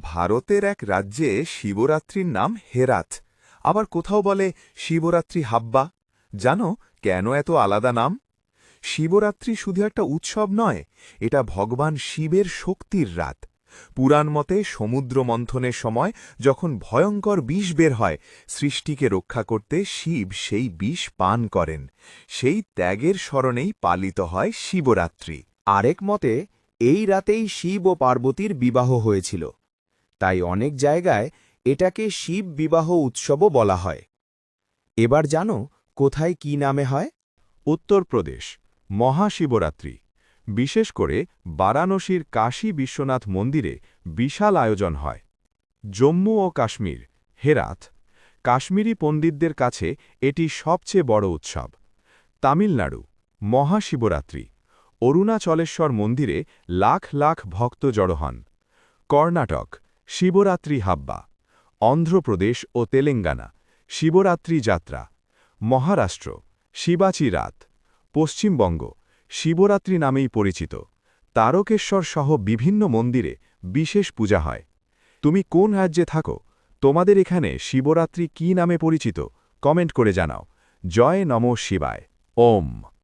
ভারতের এক রাজ্যে শিবরাত্রির নাম হেরাত, আবার কোথাও বলে শিবরাত্রি হাব্বা। জানো কেন এত আলাদা নাম? শিবরাত্রি শুধু একটা উৎসব নয়, এটা ভগবান শিবের শক্তির রাত। পুরাণ মতে সমুদ্র মন্থনের সময় যখন ভয়ঙ্কর বিষ বের হয়, সৃষ্টিকে রক্ষা করতে শিব সেই বিষ পান করেন। সেই ত্যাগের স্মরণেই পালিত হয় শিবরাত্রি। আরেক মতে এই রাতেই শিব ও পার্বতীর বিবাহ হয়েছিল, তাই অনেক জায়গায় এটাকে শিব বিবাহ উৎসবও বলা হয়। এবার জানো কোথায় কি নামে হয়? উত্তরপ্রদেশ মহাশিবরাত্রি, বিশেষ করে বারাণসীর কাশী বিশ্বনাথ মন্দিরে বিশাল আয়োজন হয়। জম্মু ও কাশ্মীর হেরাত, কাশ্মীরি পণ্ডিতদের কাছে এটি সবচেয়ে বড় উৎসব। তামিলনাড়ু মহাশিবরাত্রি, অরুণাচলেশ্বর মন্দিরে লাখ লাখ ভক্ত জড়ো হন। কর্ণাটক শিবরাত্রি হাব্বা, অন্ধ্রপ্রদেশ ও তেলেঙ্গানা শিবরাত্রি যাত্রা। মহারাষ্ট্র শিবাচি রাত, পশ্চিমবঙ্গ শিবরাত্রি নামেই পরিচিত। তারকেশ্বর সহ বিভিন্ন মন্দিরে বিশেষ পূজা হয়। তুমি কোন রাজ্যে থাকো? তোমাদের এখানে শিবরাত্রি কী নামে পরিচিত? কমেন্ট করে জানাও। জয় নমঃ শিবায়। ওম।